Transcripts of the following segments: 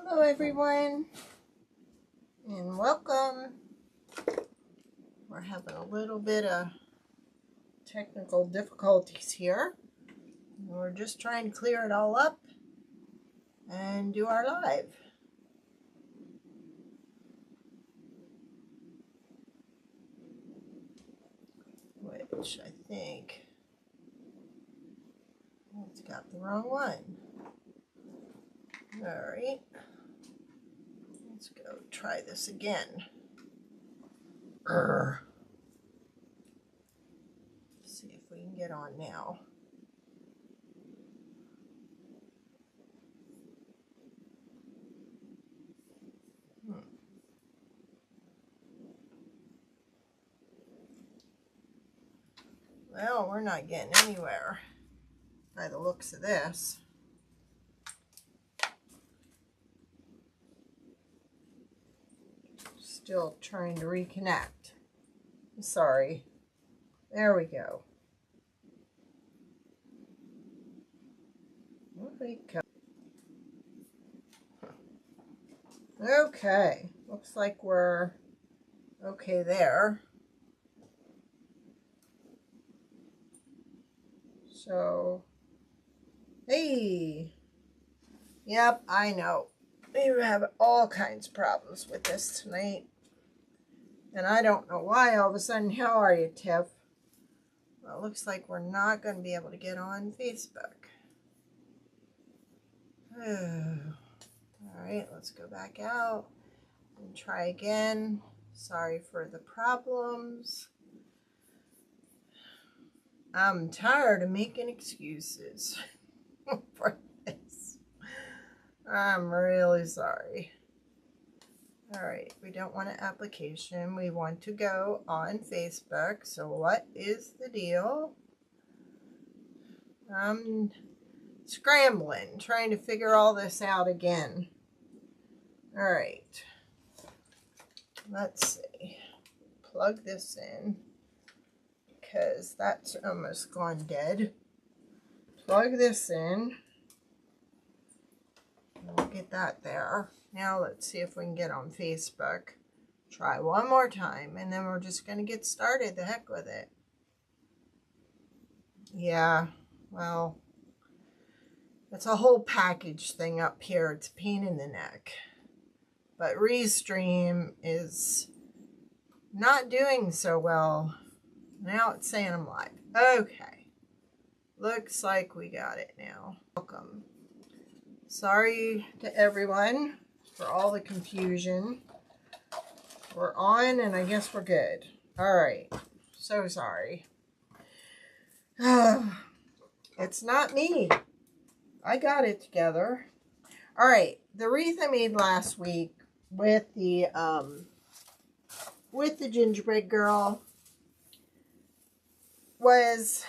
Hello everyone, and welcome. We're having a little bit of technical difficulties here. We're just trying to clear it all up and do our live. Which I think it's got the wrong one. Alright, let's go try this again. See if we can get on now. Well, we're not getting anywhere by the looks of this. Still trying to reconnect. Sorry. There we go. There we go. Okay. Looks like we're okay there. So, hey. Yep, I know. We have all kinds of problems with this tonight. And I don't know why all of a sudden. How are you, Tiff? Well, it looks like we're not going to be able to get on Facebook. Alright, let's go back out and try again. Sorry for the problems. I'm tired of making excuses for this. I'm really sorry. Alright, we don't want an application. We want to go on Facebook. So what is the deal? I'm scrambling, trying to figure all this out again. Alright. Let's see. Plug this in, because that's almost gone dead. Plug this in. We'll get that there. Now let's see if we can get on Facebook. Try one more time, and then we're just going to get started. The heck with it. Yeah, well, it's a whole package thing up here. It's a pain in the neck. But Restream is not doing so well. Now it's saying I'm live. Okay. Looks like we got it now. Welcome. Sorry to everyone for all the confusion. We're on, and I guess we're good. Alright. So sorry. It's not me. I got it together. Alright. The wreath I made last week with the gingerbread girl was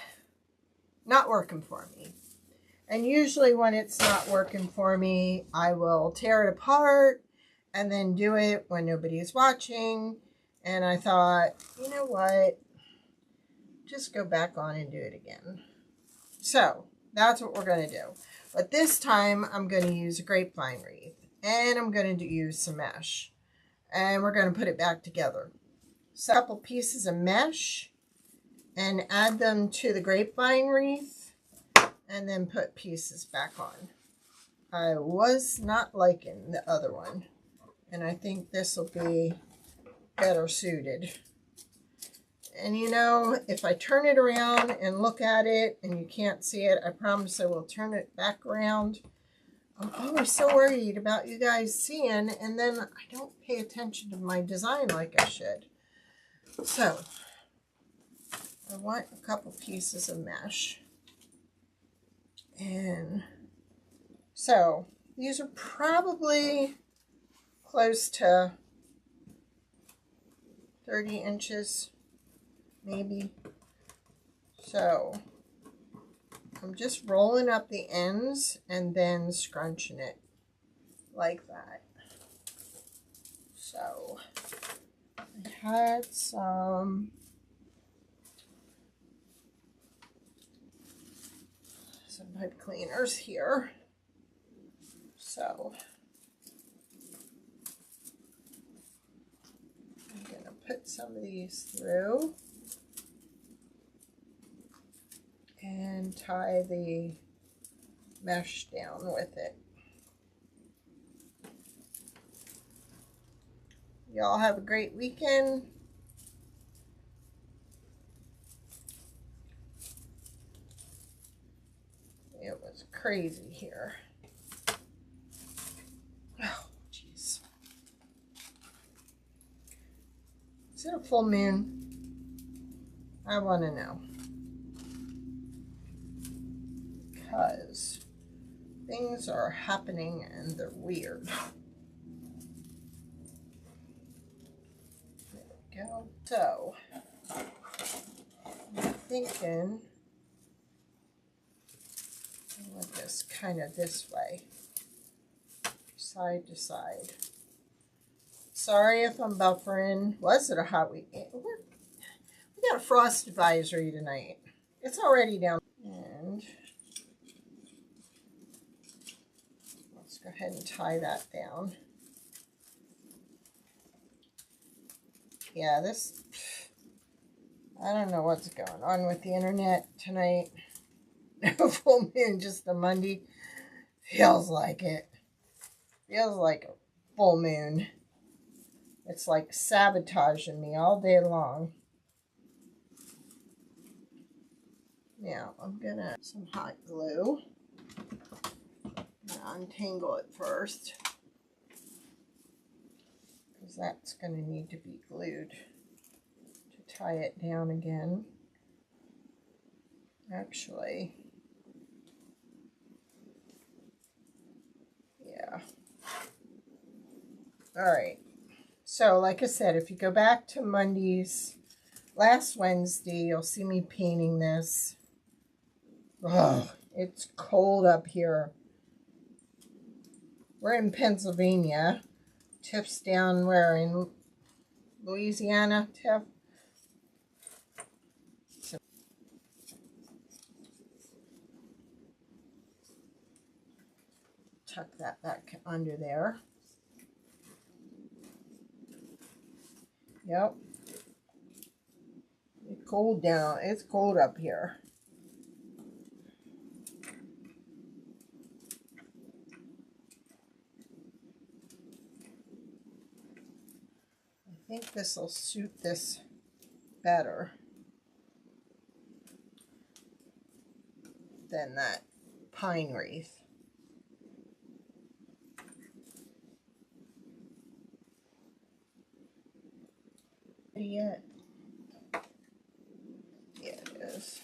not working for me. And usually when it's not working for me, I will tear it apart and then do it when nobody's watching. And I thought, you know what? Just go back on and do it again. So that's what we're going to do. But this time I'm going to use a grapevine wreath. And I'm going to use some mesh. And we're going to put it back together. So a couple pieces of mesh and add them to the grapevine wreath. And then put pieces back on. I was not liking the other one. And I think this will be better suited. And you know, if I turn it around and look at it and you can't see it, I promise I will turn it back around. I'm always so worried about you guys seeing, and then I don't pay attention to my design like I should. So, I want a couple pieces of mesh. And so these are probably close to 30 inches, maybe. So I'm just rolling up the ends and then scrunching it like that. So I had some pipe cleaners here. So put some of these through and tie the mesh down with it. Y'all have a great weekend. It was crazy here. Oh, jeez. Is it a full moon? I want to know. Because things are happening and they're weird. There we go. So, I'm thinking I want this kind of this way, side to side. Sorry if I'm buffering. Was it a hot week? We got a frost advisory tonight. It's already down. And let's go ahead and tie that down. Yeah, this, I don't know what's going on with the internet tonight. No full moon, just a Monday. Feels like it. Feels like a full moon. It's like sabotaging me all day long. Now, I'm gonna some hot glue. I'm gonna untangle it first, because that's gonna need to be glued to tie it down again. Actually, yeah. All right. So, like I said, if you go back to Monday's, last Wednesday, you'll see me painting this. Oh, it's cold up here. We're in Pennsylvania. Tiff's down where in Louisiana, Tiff? So, tuck that back under there. Yep. It's cold down. It's cold up here. I think this will suit this better than that pine wreath. Yet. Yeah, it is.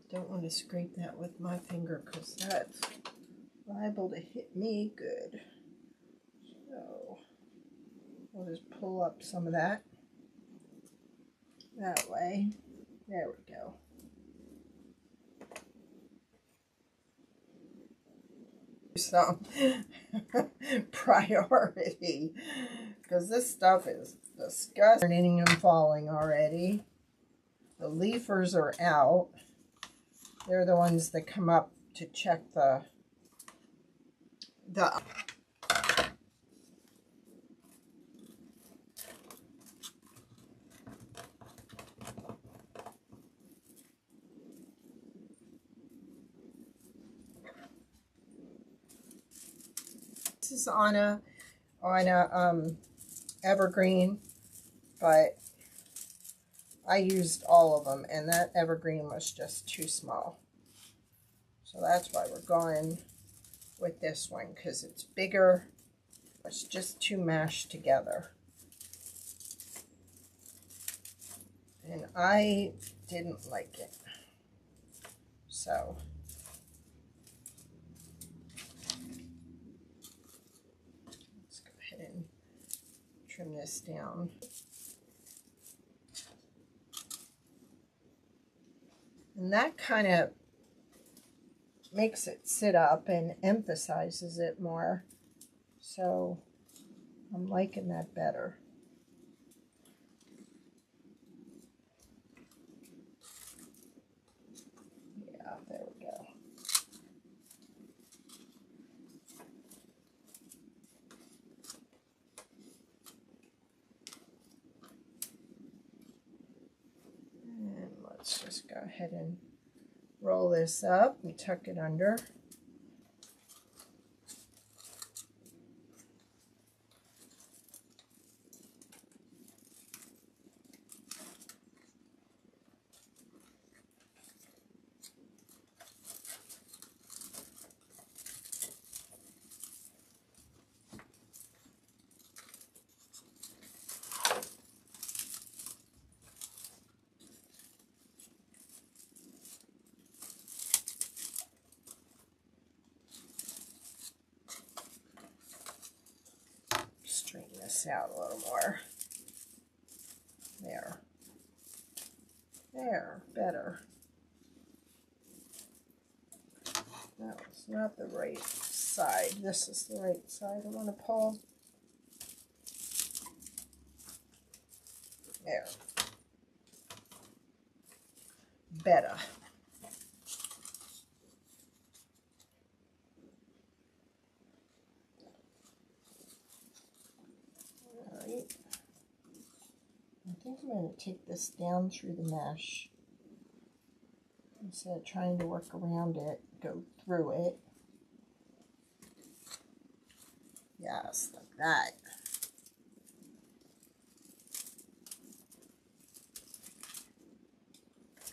Don't want to scrape that with my finger because that's liable to hit me good. So we'll just pull up some of that way. There we go. Some priority, because this stuff is disgusting. Turning and falling already. The leafers are out. They're the ones that come up to check the This is on a evergreen, but I used all of them, and that evergreen was just too small. So that's why we're going with this one, because it's bigger. It's just too mashed together. And I didn't like it. So let's go ahead and trim this down. And that kind of makes it sit up and emphasizes it more. So I'm liking that better. Let's just go ahead and roll this up and tuck it under. Straighten this out a little more. There. There, better. That was not the right side. This is the right side I want to pull. There. Better. Alright. I think I'm going to take this down through the mesh. Instead of trying to work around it, go through it. Yes, like that.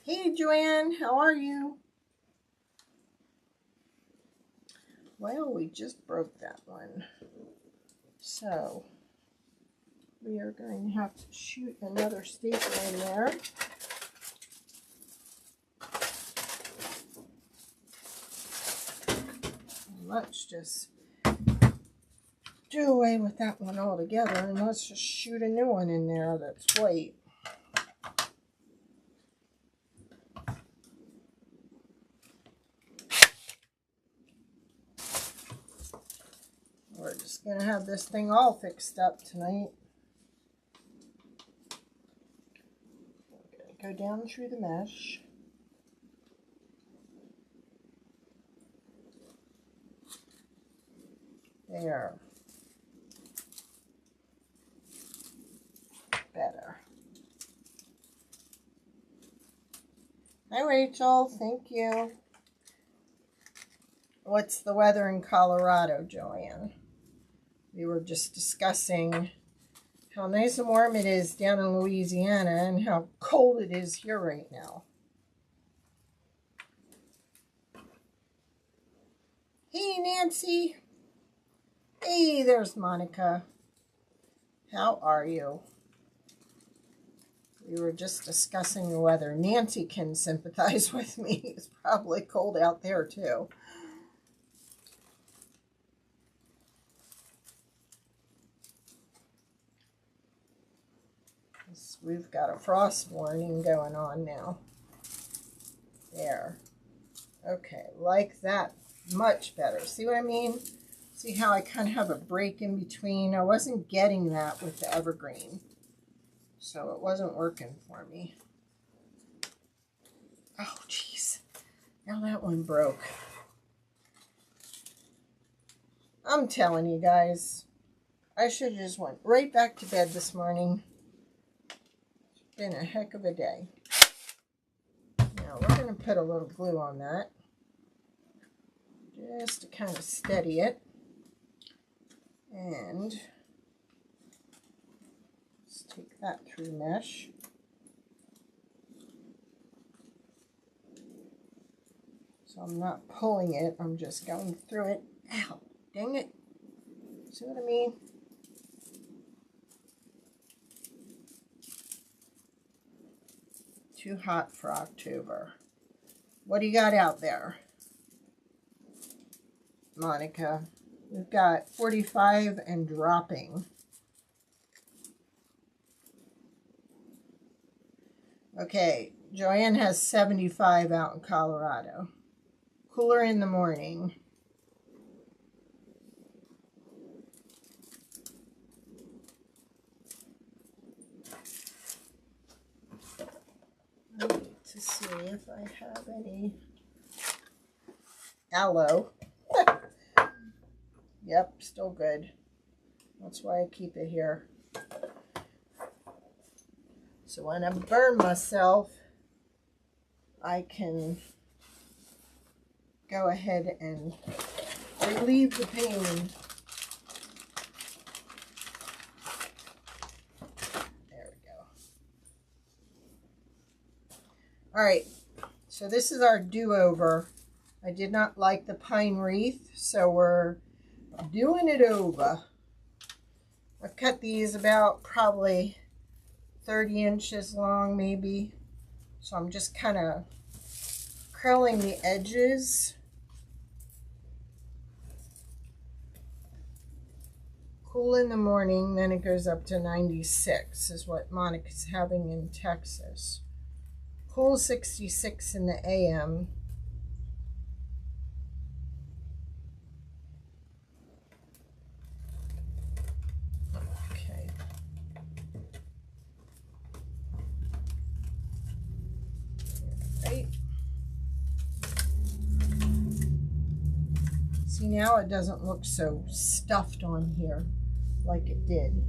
Hey Joanne, how are you? Well, we just broke that one. So, we are going to have to shoot another staple in there. Let's just do away with that one altogether and let's just shoot a new one in there that's white. We're just going to have this thing all fixed up tonight. We're going to go down through the mesh. There. Better. Hi Rachel, thank you. What's the weather in Colorado, Joanne? We were just discussing how nice and warm it is down in Louisiana and how cold it is here right now. Hey Nancy. Hey, there's Monica. How are you? We were just discussing the weather. Nancy can sympathize with me. It's probably cold out there too. We've got a frost warning going on now. There. Okay, like that. Much better. See what I mean? See how I kind of have a break in between? I wasn't getting that with the evergreen. So it wasn't working for me. Oh, jeez. Now that one broke. I'm telling you guys, I should have just went right back to bed this morning. It's been a heck of a day. Now we're going to put a little glue on that. Just to kind of steady it. And let's take that through mesh. So I'm not pulling it, I'm just going through it. Ow, dang it. See what I mean? Too hot for October. What do you got out there, Monica? We've got 45 and dropping. Okay, Joanne has 75 out in Colorado. Cooler in the morning. I need to see if I have any aloe. Yep, still good. That's why I keep it here. So when I burn myself, I can go ahead and relieve the pain. There we go. All right, so this is our do-over. I did not like the pine wreath, so we're doing it over. I've cut these about probably 30 inches long, maybe. So I'm just kind of curling the edges. Cool in the morning, then it goes up to 96 is what Monica's having in Texas. Cool 66 in the AM. Okay. Right. See, now it doesn't look so stuffed on here like it did.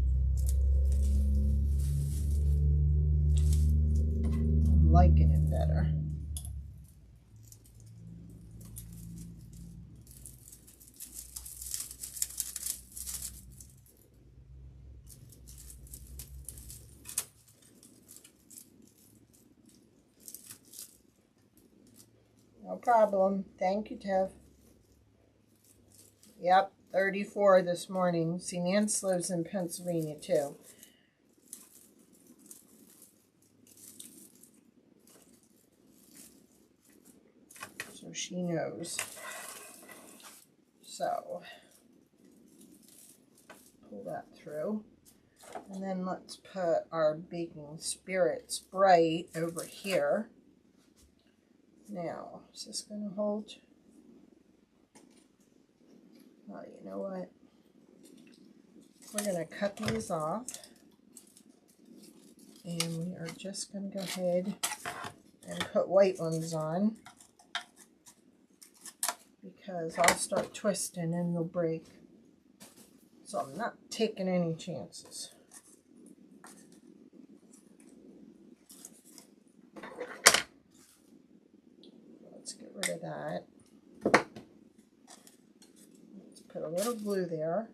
I'm liking it better. No problem. Thank you, Tev. Yep, 34 this morning. See, Nance lives in Pennsylvania, too. So she knows. So, pull that through. And then let's put our baking spirits bright over here. Now, is this going to hold? Oh, you know what? We're going to cut these off. And we are just going to go ahead and put white ones on. Because I'll start twisting and they'll break. So I'm not taking any chances. Let's get rid of that. Let's put a little glue there.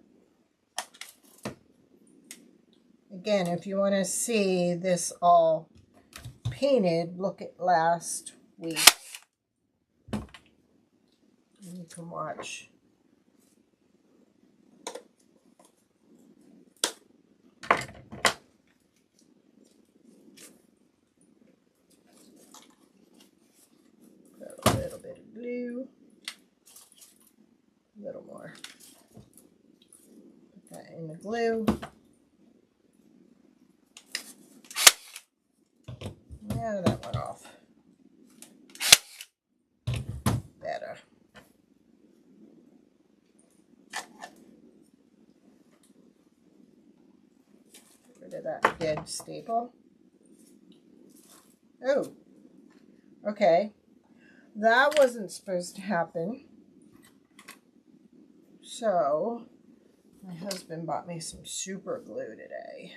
Again, if you want to see this all painted, look at last week. And you can watch. Put a little bit of glue. A little more. Put that in the glue. Yeah, that went off. Better. Get rid of that dead staple. Oh, okay. That wasn't supposed to happen. So, my husband bought me some super glue today.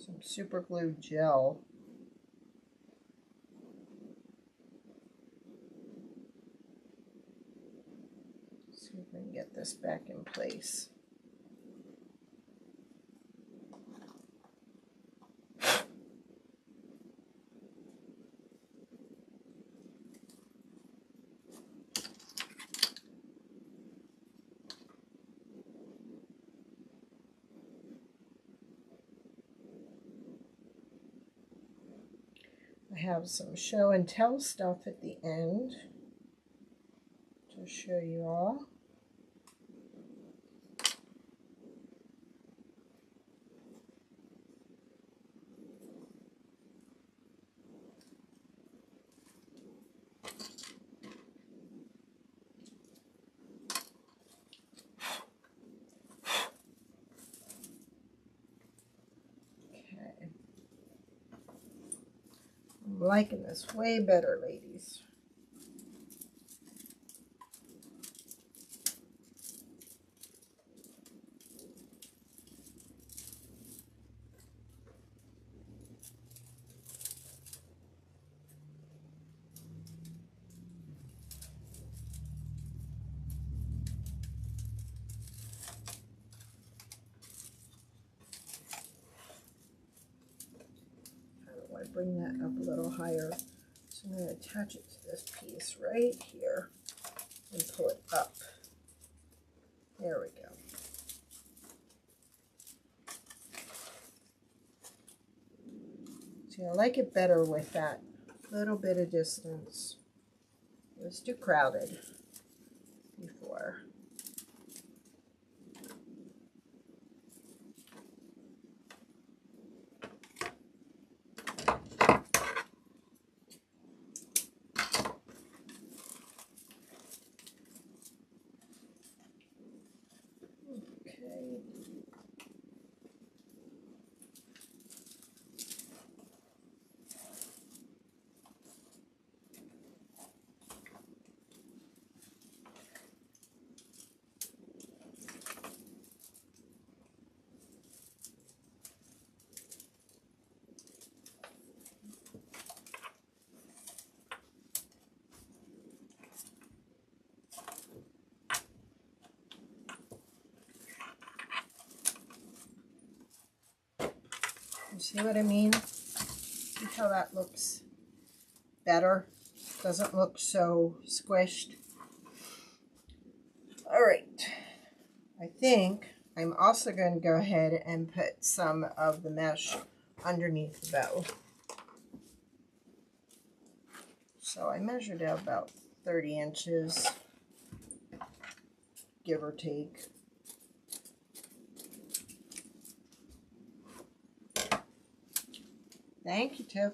Some super glue gel. See if we can get this back in place. I have some show and tell stuff at the end to show you all. I'm liking this way better, ladies. bring that up a little higher. So I'm going to attach it to this piece right here and pull it up. There we go. See, I like it better with that little bit of distance. It was too crowded before. You see what I mean? See how that looks better? Doesn't look so squished. All right. I think I'm also going to go ahead and put some of the mesh underneath the bow. So I measured out about 30 inches, give or take. Thank you, Tiff.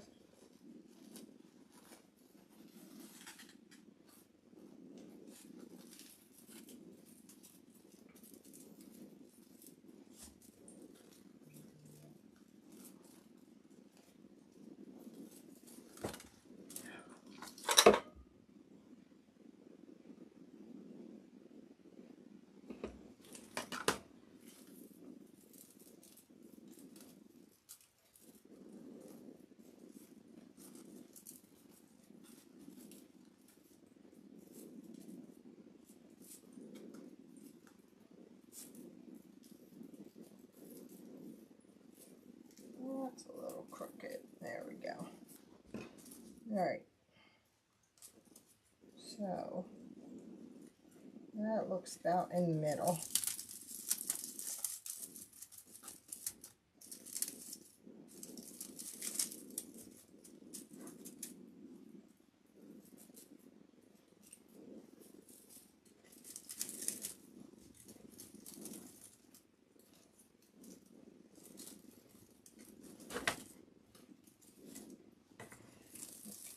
That's a little crooked. There we go. All right. So that looks about in the middle.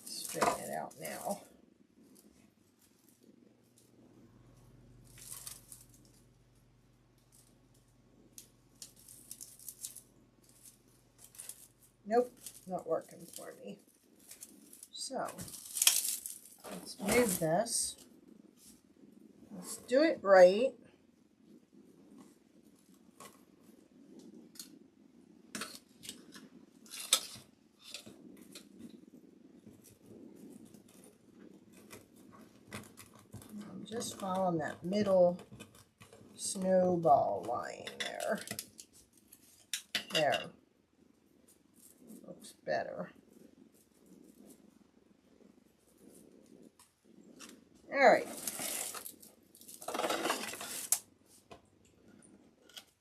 Straighten it out now. Nope, not working for me. So let's move this. Let's do it right. I'm just following that middle snowball line there. There. Looks better. All right.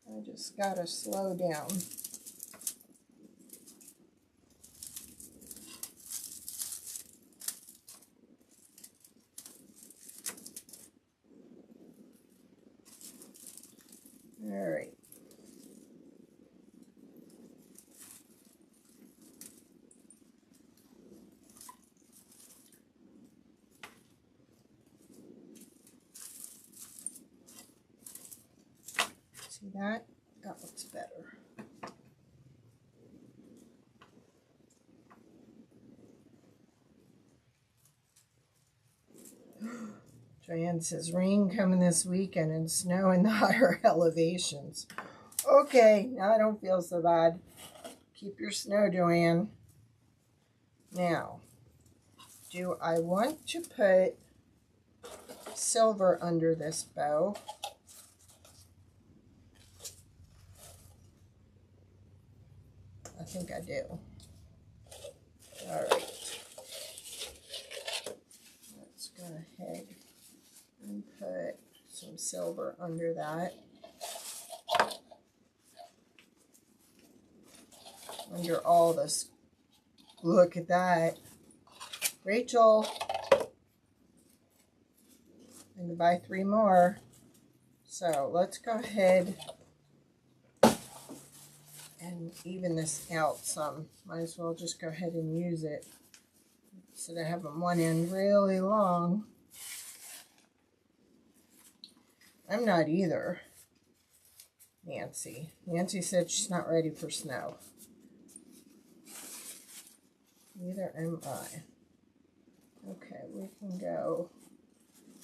I just gotta slow down. All right. See that? That looks better. Joanne says, rain coming this weekend and snow in the higher elevations. Okay, now I don't feel so bad. Keep your snow, Joanne. Now, do I want to put silver under this bow? I think I do. All right. Let's go ahead and put some silver under that. Under all this. Look at that. Rachel. I'm going to buy 3 more. So let's go ahead and even this out some. Might as well just go ahead and use it instead of having one end really long. I'm not either, Nancy. Nancy said she's not ready for snow. Neither am I. Okay, we can go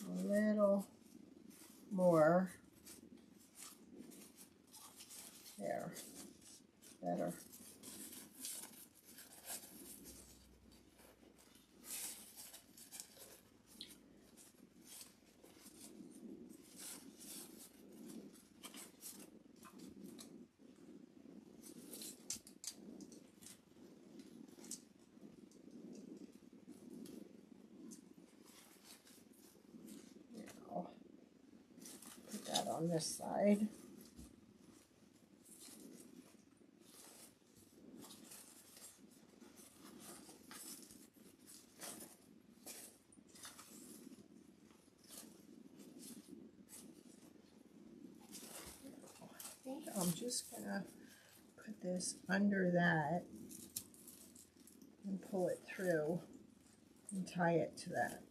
a little more. There. Better. Now, put that on this side. I'm just going to put this under that and pull it through and tie it to that.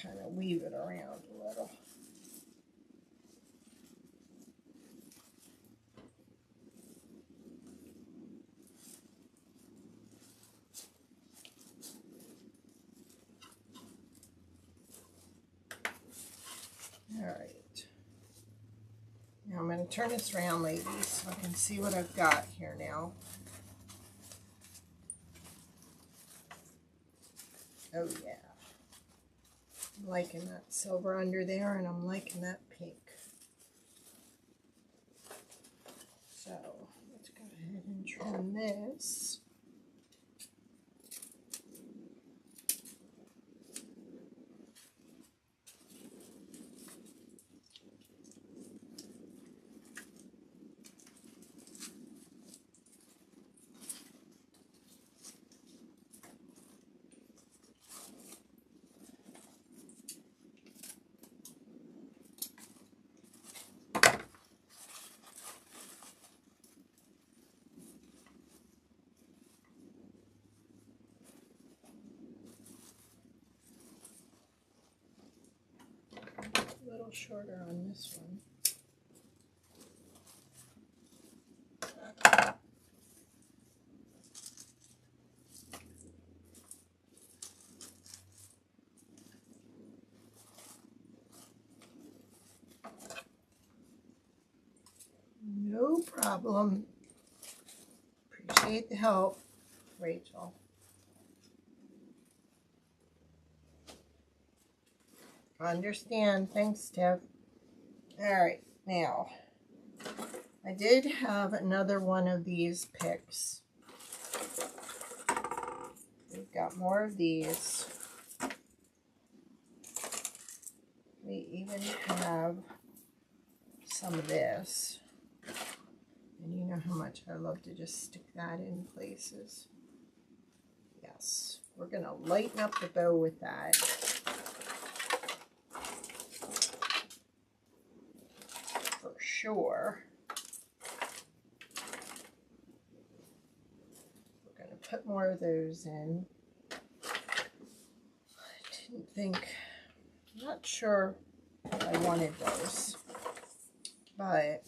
Kind of weave it around a little. All right. Now I'm going to turn this around, ladies, so I can see what I've got here now. Oh, yeah. I'm liking that silver under there, and I'm liking that pink. So let's go ahead and trim this. A little shorter on this one. No problem. Appreciate the help, Rachel. Understand. Thanks, Tiff. All right, now I did have another one of these picks. We've got more of these. We even have some of this. And you know how much I love to just stick that in places. Yes, we're going to lighten up the bow with that. For sure. We're going to put more of those in. I didn't think, I'm not sure I wanted those. But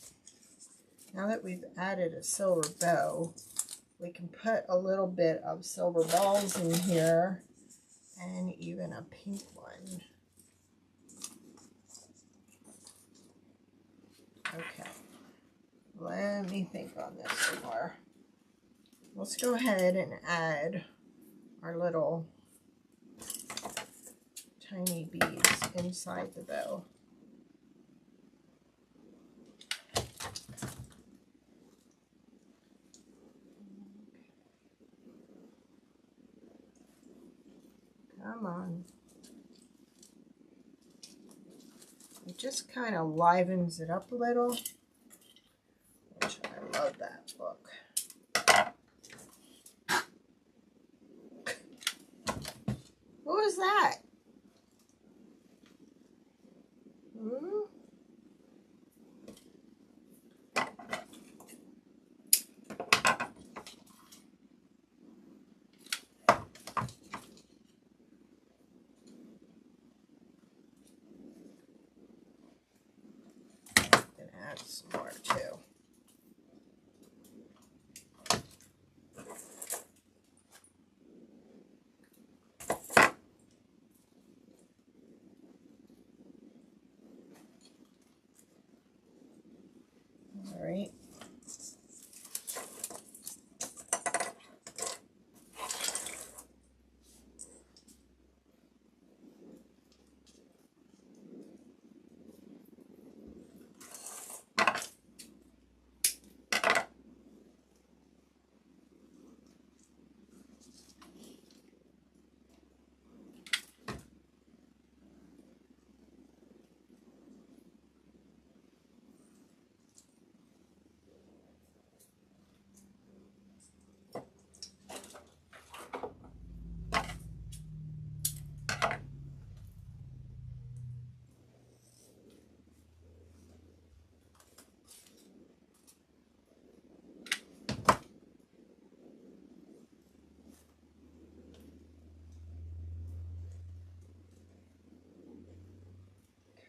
now that we've added a silver bow, we can put a little bit of silver balls in here and even a pink one. Okay, let me think on this some more. Let's go ahead and add our little tiny beads inside the bow. Come on. It just kind of livens it up a little, which I love that look. Who is that? Hmm? Add some more too. All right.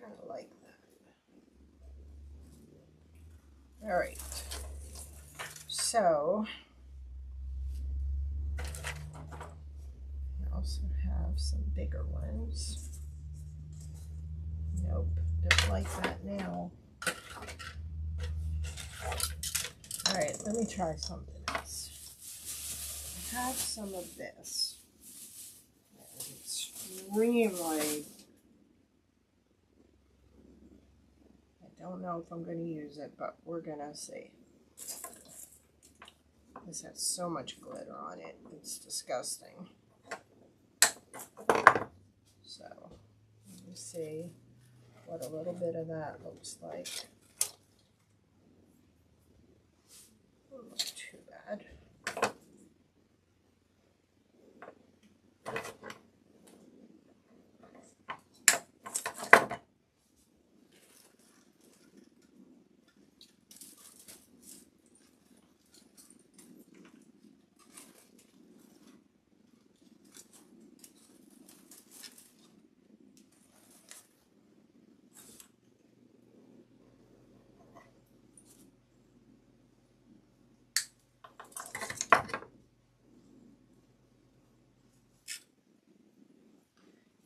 Kind of like that. All right. So I also have some bigger ones. Nope, don't like that now. All right, let me try something else. I have some of this. Extremely. I don't know if I'm going to use it, but we're going to see. This has so much glitter on it. It's disgusting. So, let me see what a little bit of that looks like. Not too bad.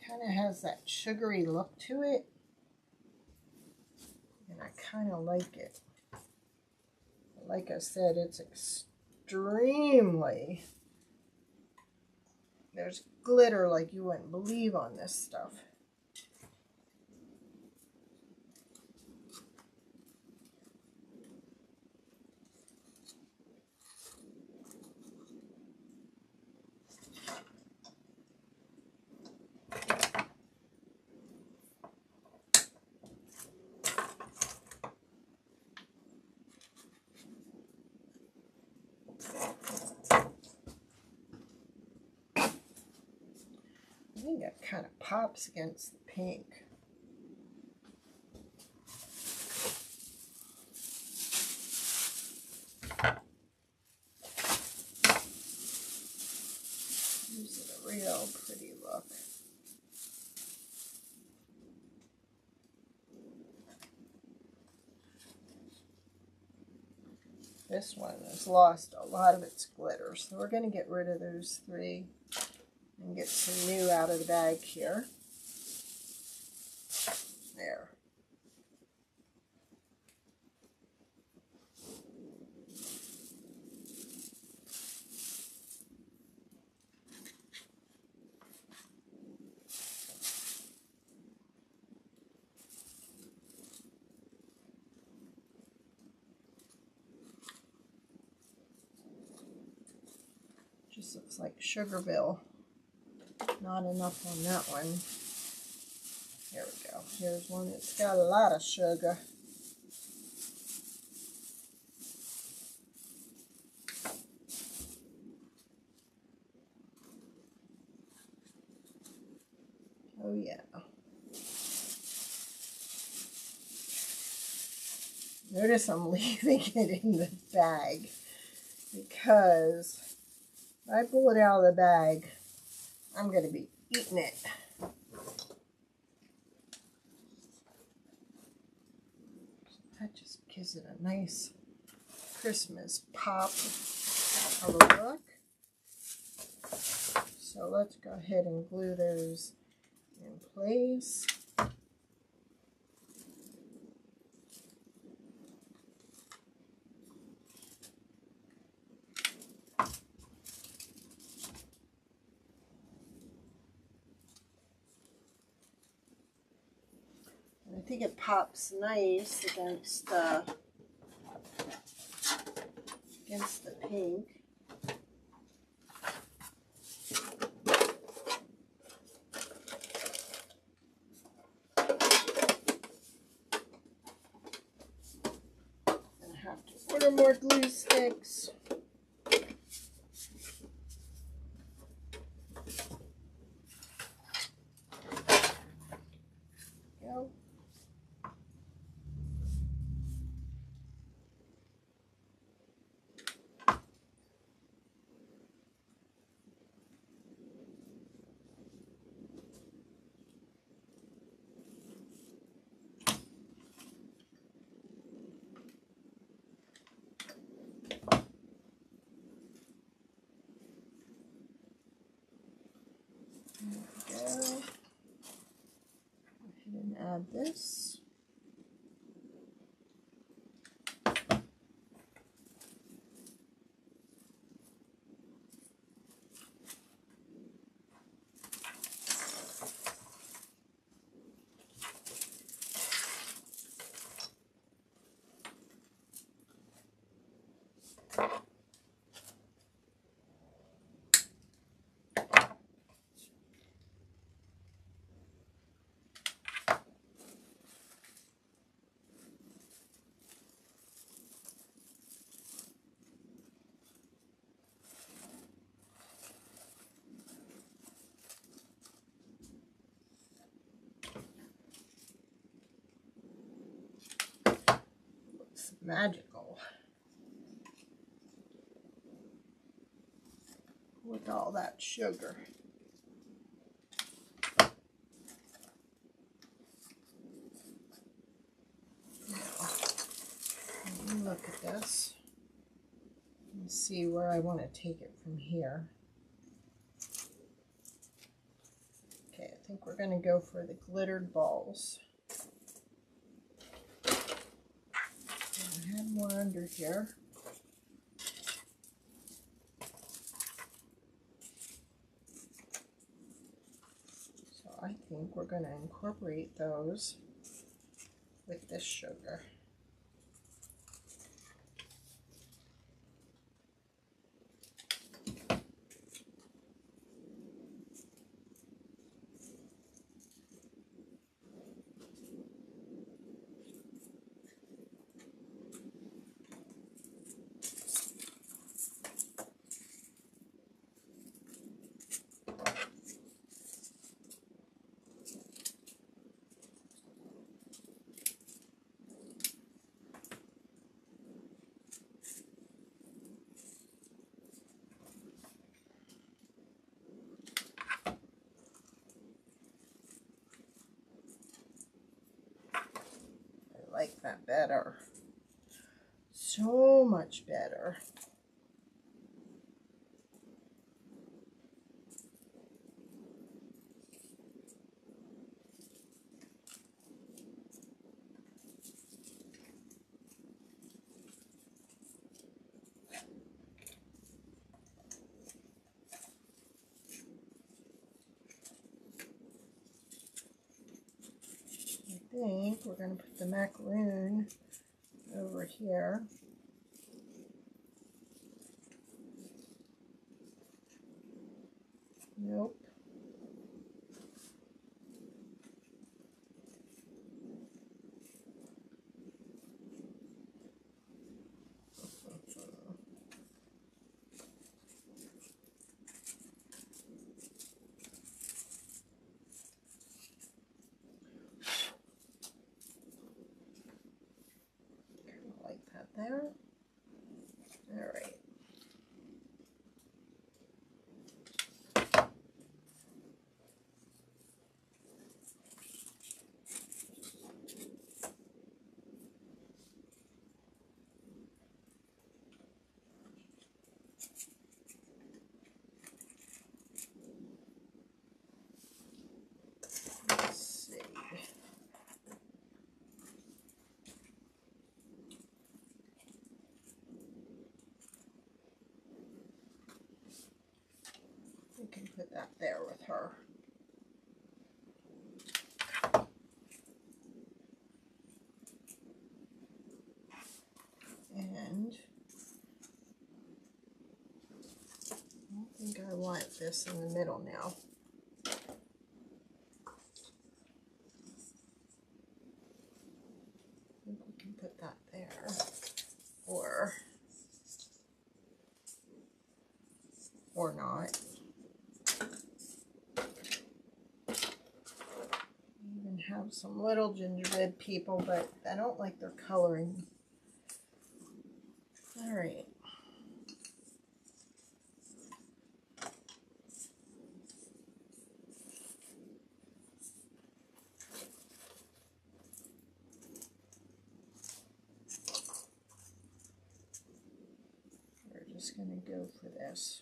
Kind of has that sugary look to it, and I kind of like it. Like I said, it's extremely, there's glitter like you wouldn't believe on this stuff. I think that kind of pops against the pink. Gives it a real pretty look. This one has lost a lot of its glitter, so we're going to get rid of those three and get some new out of the bag here. There. Just looks like Sugarville. Not enough on that one. Here we go. Here's one that's got a lot of sugar. Oh yeah. Notice I'm leaving it in the bag because if I pull it out of the bag, I'm going to be eating it. That just gives it a nice Christmas pop of a look. So let's go ahead and glue those in place. I think it pops nice against the pink. And I have to order more glue sticks. Go. There we go. Go ahead and add this. Magical with all that sugar. Now, let me look at this and see where I want to take it from here. Okay, I think we're going to go for the glittered balls. I had more under here. So I think we're going to incorporate those with this sugar. I like that better. So much better. I think we're going to put the macaroon over here. Nope. put that there with her. And I don't think I want this in the middle now. I think we can put that there, or not. Even have some little gingerbread people, but I don't like their coloring. All right. We're just going to go for this.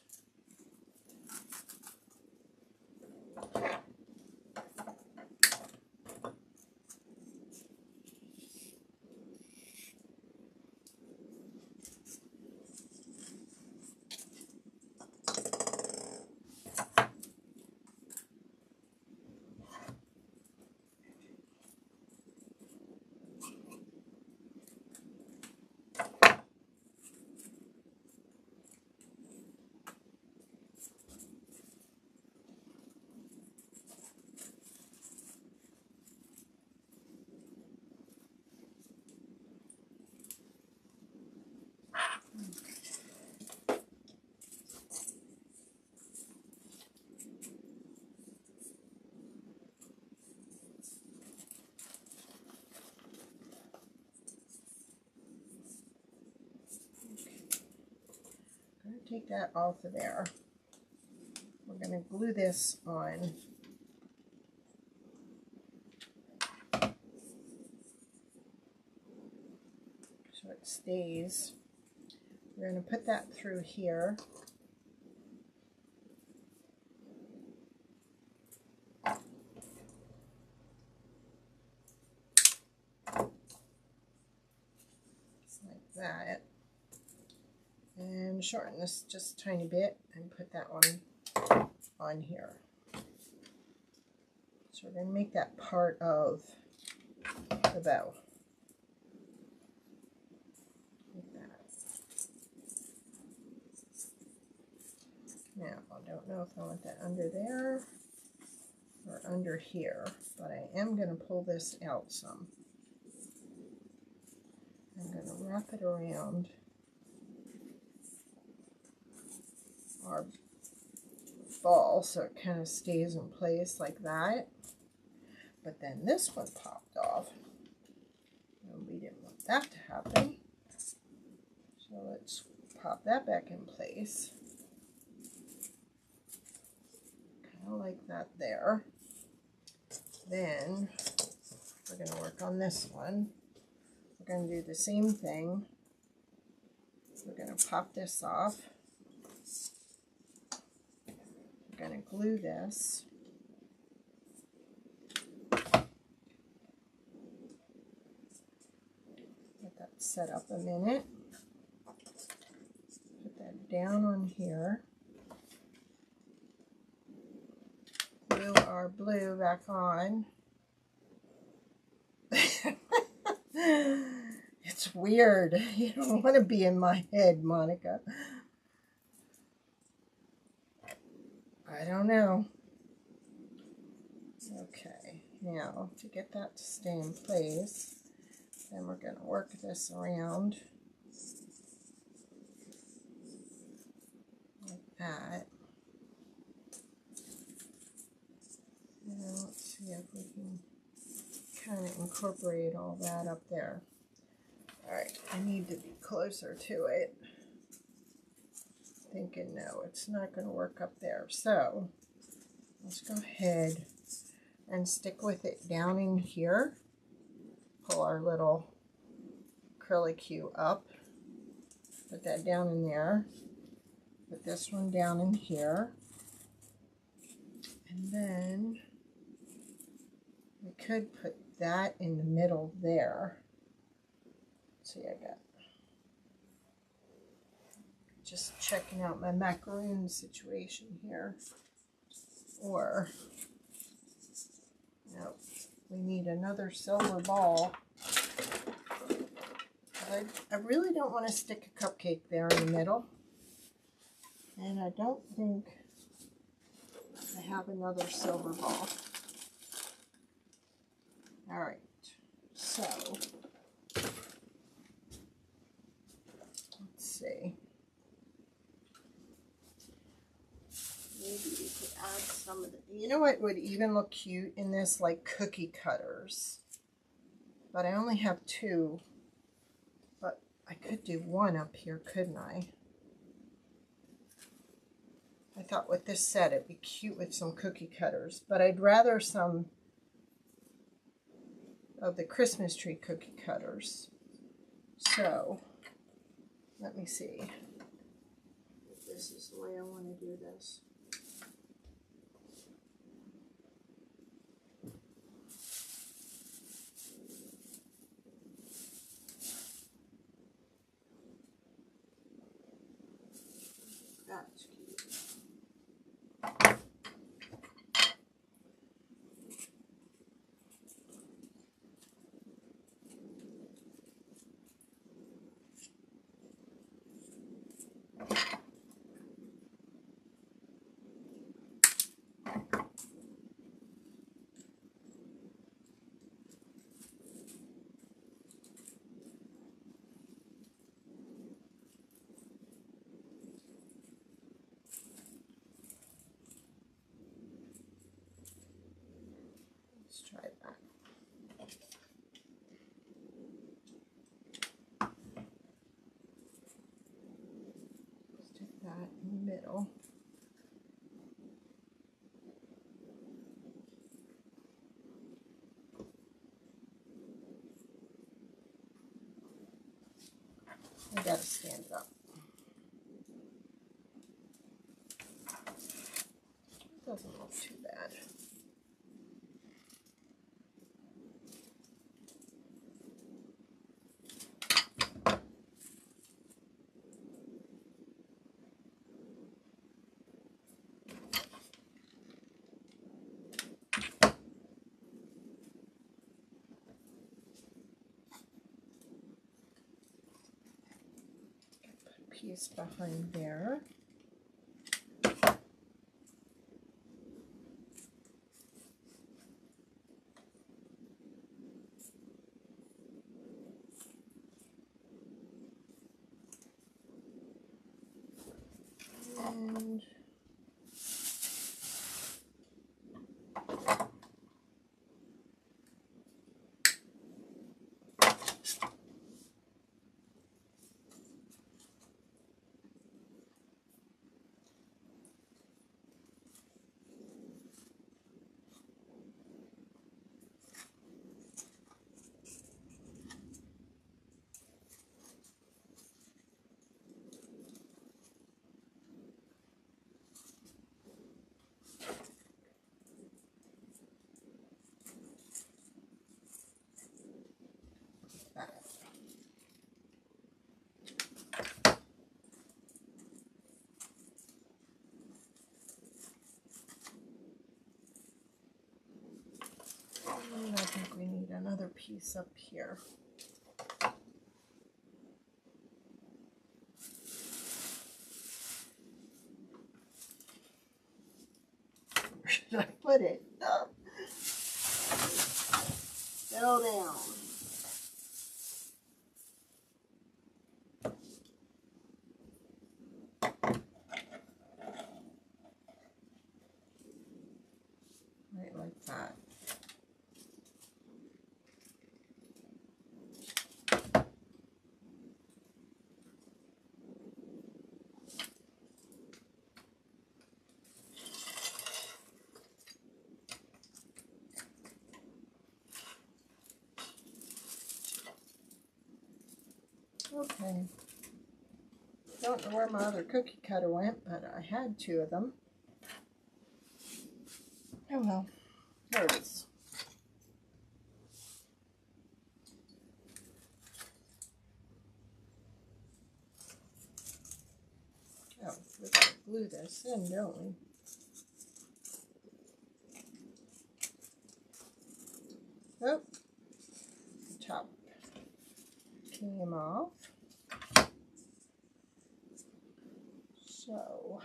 Take that off of there. We're going to glue this on. So it stays. We're going to put that through here. Just like that. And shorten this just a tiny bit and put that one on here. So we're going to make that part of the bow. Like that. Now, I don't know if I want that under there or under here, but I am going to pull this out some. I'm going to wrap it around our ball so it kind of stays in place like that. But then this one popped off and we didn't want that to happen. So let's pop that back in place. Kind of like that there. Then we're going to work on this one. We're going to do the same thing. We're going to pop this off. We're going to glue this. Let that set up a minute. Put that down on here. Glue our blue back on. It's weird. You don't want to be in my head, Monica. I don't know. Okay, now to get that to stay in place, then we're going to work this around like that. Now let's see if we can kind of incorporate all that up there. Alright, I need to be closer to it. Thinking no, it's not going to work up there. So let's go ahead and stick with it down in here. Pull our little curlicue up. Put that down in there. Put this one down in here. And then we could put that in the middle there. Let's see, I got just checking out my macaroon situation here. Or, no, we need another silver ball. I really don't want to stick a cupcake there in the middle. And I don't think I have another silver ball. All right, so let's see. Maybe we could add some of the, you know what would even look cute in this? Like cookie cutters. But I only have 2. But I could do 1 up here, couldn't I? I thought with this set it'd be cute with some cookie cutters. But I'd rather some of the Christmas tree cookie cutters. So, let me see if this is the way I want to do this. That's cute. Let's try that. Stick that in the middle. I gotta stand it up. It doesn't look too bad. Piece behind there. And I think we need another piece up here. Where should I put it? Oh. Settle down. Right like that. Okay. Don't know where my other cookie cutter went, but I had 2 of them. Oh well, there it is. Oh, we gotta glue this in, don't we? So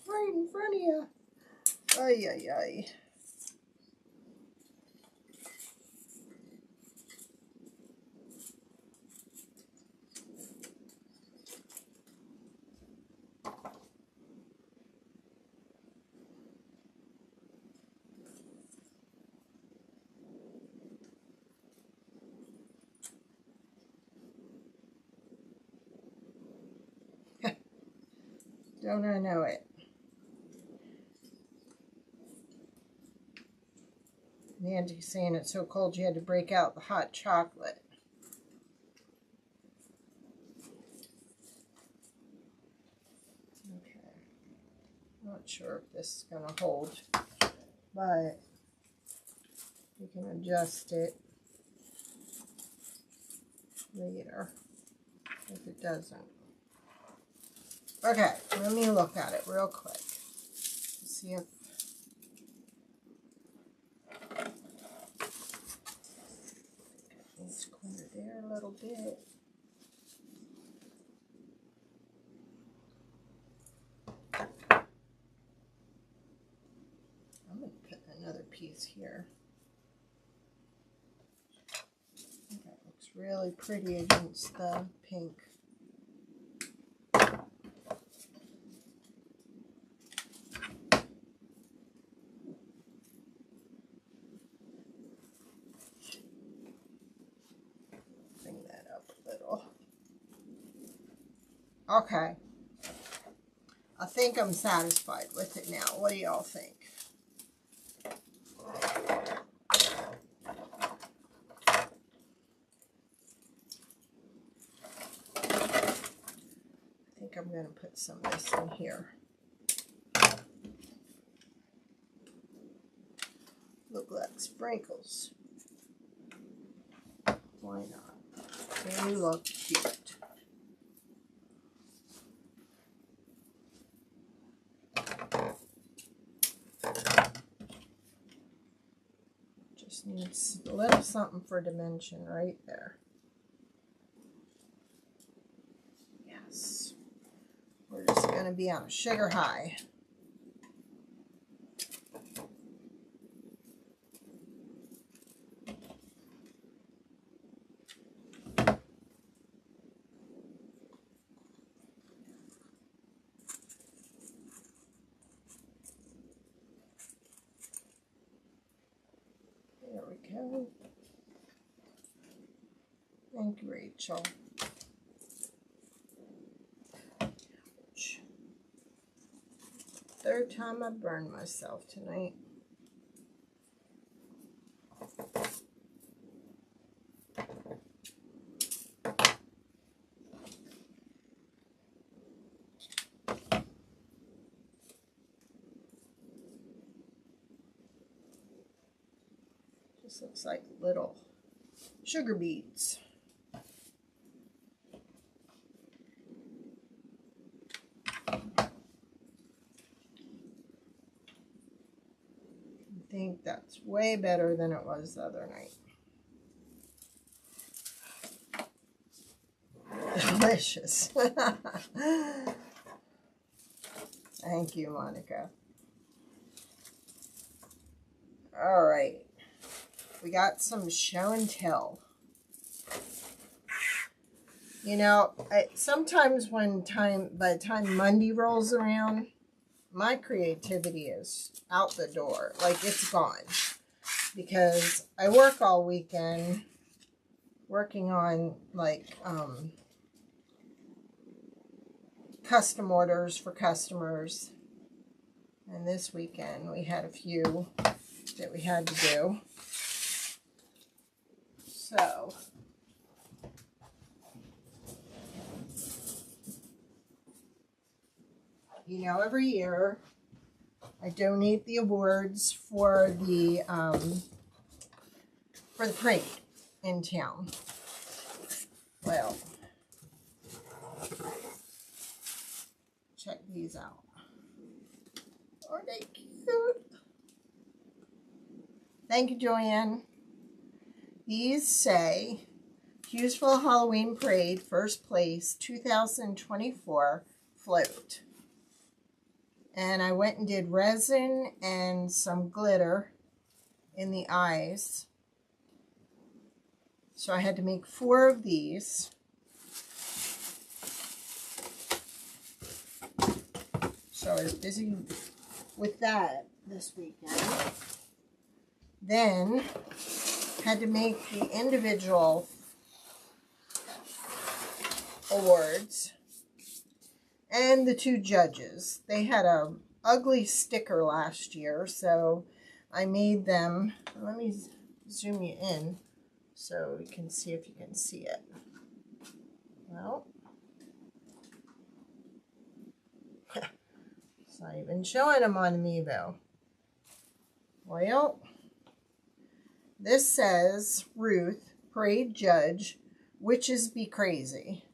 right in front of you. Ay, ay, ay. Don't I know it? Nancy's saying it's so cold you had to break out the hot chocolate. Okay. Not sure if this is going to hold, but you can adjust it later if it doesn't. Okay, let me look at it real quick. See if it's corner there a little bit. I'm going to put another piece here. That looks really pretty against the pink. Okay, I think I'm satisfied with it now. What do y'all think? I think I'm going to put some of this in here. Look like sprinkles. Why not? They look cute. Just needs a little something for dimension right there. Yes. We're just going to be on a sugar high. There we go. Thank you, Rachel. Third time I burned myself tonight. Just looks like little sugar beads. I think that's way better than it was the other night. Delicious. Thank you, Monica. All right. We got some show and tell. You know, sometimes by the time Monday rolls around, my creativity is out the door. Like, it's gone. Because I work all weekend working on, like, custom orders for customers. And this weekend we had a few that we had to do. So, you know, every year I donate the awards for the parade in town. Well, check these out. Aren't they cute? Thank you, Joanne. These say Hughesville Halloween Parade, first place, 2024 float. And I went and did resin and some glitter in the eyes. So I had to make 4 of these. So I was busy with that this weekend. Then had to make the individual awards and the 2 judges. They had a ugly sticker last year, so I made them. Let me zoom you in so you can see if you can see it. Well, it's not even showing them on Mevo. Well, this says Ruth, parade judge, witches be crazy.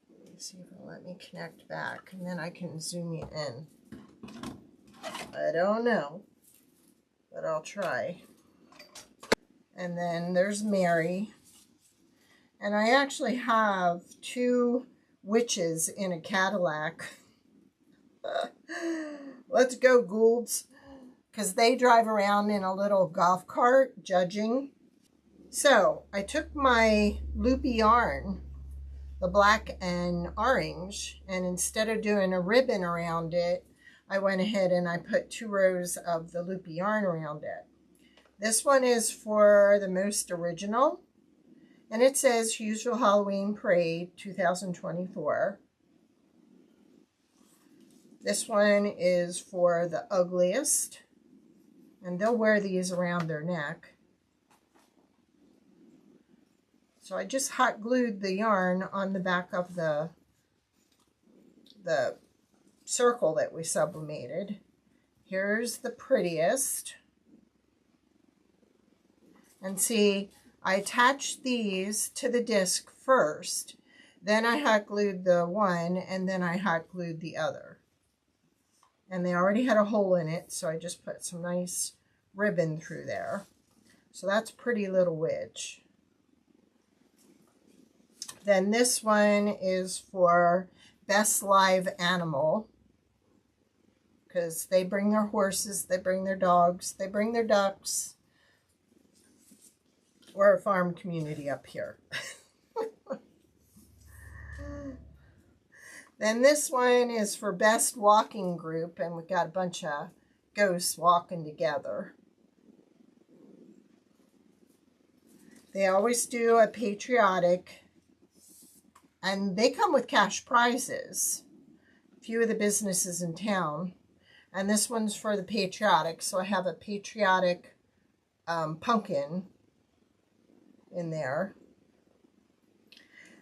Let me see if it'll let me connect back, and then I can zoom you in. I don't know, but I'll try. And then there's Mary. And I actually have 2 witches in a Cadillac. Let's go, Goulds. Because they drive around in a little golf cart judging. So I took my loopy yarn, the black and orange, and instead of doing a ribbon around it, I went ahead and I put 2 rows of the loopy yarn around it. This one is for the most original, and it says Hughesville Halloween Parade 2024. This one is for the ugliest, and they'll wear these around their neck. So I just hot glued the yarn on the back of the circle that we sublimated. Here's the prettiest. And see, I attached these to the disc first, then I hot glued the one, and then I hot glued the other. And they already had a hole in it, so I just put some nice ribbon through there. So that's Pretty Little Witch. Then this one is for Best Live Animal, because they bring their horses, they bring their dogs, they bring their ducks. We're a farm community up here. Then this one is for Best Walking Group, and we got a bunch of ghosts walking together. They always do a patriotic, and they come with cash prizes. A few of the businesses in town. And this one's for the patriotic, so I have a patriotic pumpkin in there.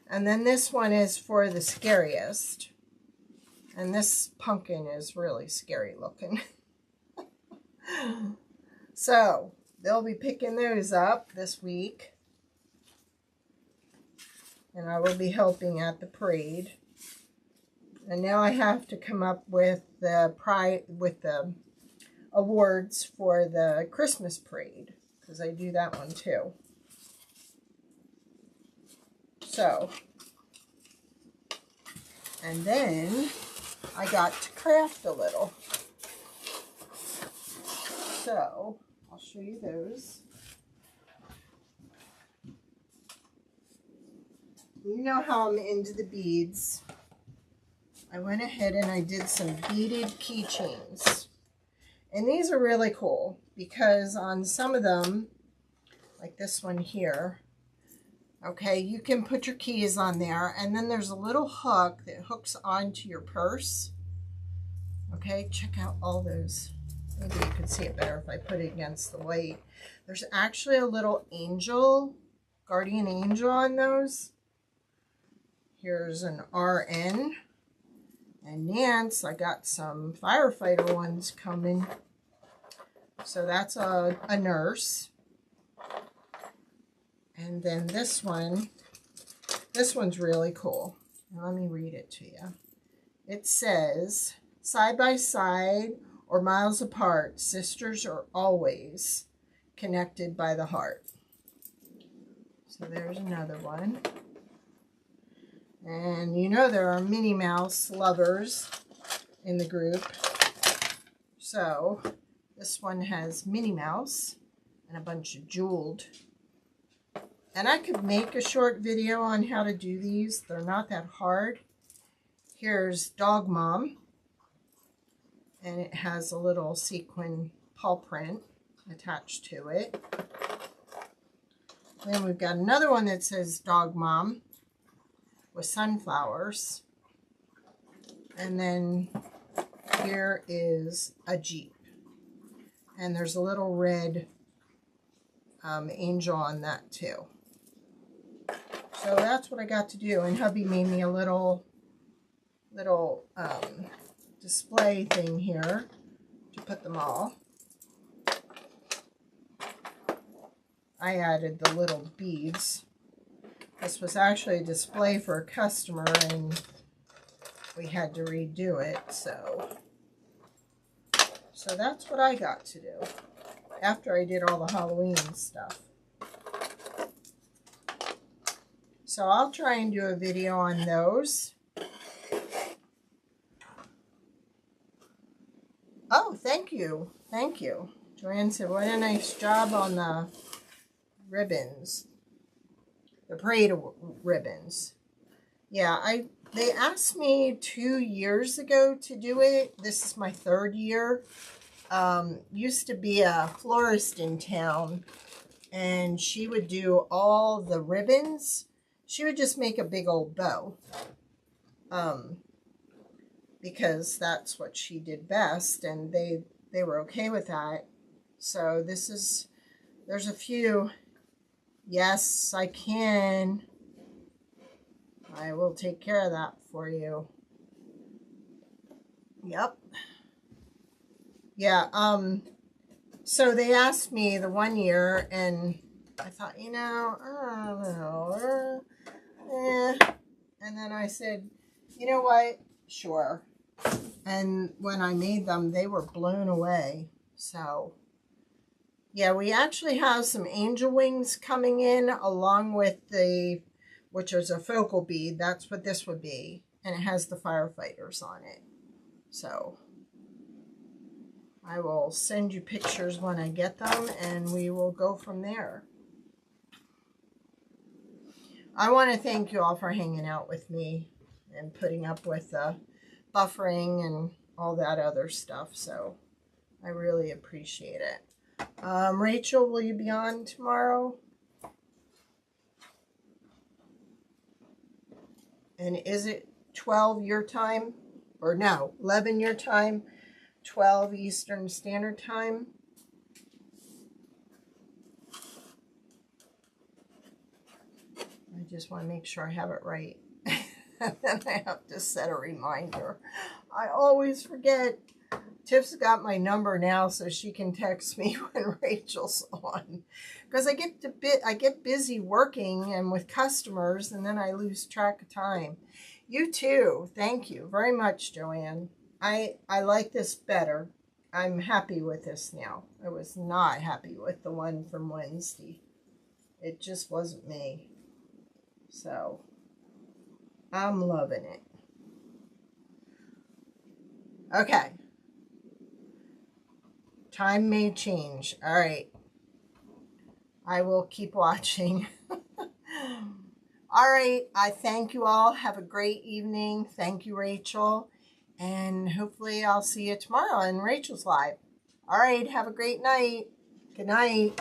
And then this one is for the scariest. And this pumpkin is really scary looking. So, they'll be picking those up this week. And I will be helping at the parade. And now I have to come up with the awards for the Christmas parade, because I do that one too. So, and then I got to craft a little. So, I'll show you those. You know how I'm into the beads. I went ahead and I did some beaded keychains. And these are really cool because on some of them, like this one here, okay, you can put your keys on there, and then there's a little hook that hooks onto your purse. Okay, check out all those. Maybe you could see it better if I put it against the light. There's actually a little angel, guardian angel on those. Here's an RN. And Nance, I got some firefighter ones coming. So that's a nurse. And then this one's really cool. Now let me read it to you. It says, side by side or miles apart, sisters are always connected by the heart. So there's another one. And you know there are Minnie Mouse lovers in the group. So this one has Minnie Mouse and a bunch of jeweled. And I could make a short video on how to do these. They're not that hard. Here's Dog Mom. And it has a little sequin paw print attached to it. Then we've got another one that says Dog Mom with sunflowers. And then here is a Jeep. And there's a little red angel on that too. So that's what I got to do. And hubby made me a little display thing here to put them all. I added the little beads. This was actually a display for a customer and we had to redo it, so that's what I got to do after I did all the Halloween stuff. So I'll try and do a video on those. Oh, thank you. Thank you. Joanne said, what a nice job on the ribbons. The parade ribbons. Yeah, they asked me 2 years ago to do it. This is my 3rd year. Used to be a florist in town, and she would do all the ribbons. She would just make a big old bow, because that's what she did best, and they were okay with that. So there's a few. Yes, I can. I will take care of that for you. Yep. Yeah, so they asked me the 1 year, and I thought, you know, I don't know. And then I said, you know what? Sure. And when I made them, they were blown away. So yeah, we actually have some angel wings coming in along with which is a focal bead. That's what this would be. And it has the firefighters on it. So I will send you pictures when I get them, and we will go from there. I want to thank you all for hanging out with me and putting up with the buffering and all that other stuff. So I really appreciate it. Rachel, will you be on tomorrow? And is it 12 your time? Or no, 11 your time, 12 Eastern Standard Time? I just want to make sure I have it right. And then I have to set a reminder. I always forget. Tiff's got my number now, so she can text me when Rachel's on. Because I get busy working and with customers, and then I lose track of time. You too. Thank you very much, Joanne. I like this better. I'm happy with this now. I was not happy with the one from Wednesday. It just wasn't me. So I'm loving it. Okay. Time may change. All right. I will keep watching. All right, I thank you all. Have a great evening. Thank you, Rachel. And hopefully I'll see you tomorrow in Rachel's Live. All right, have a great night. Good night.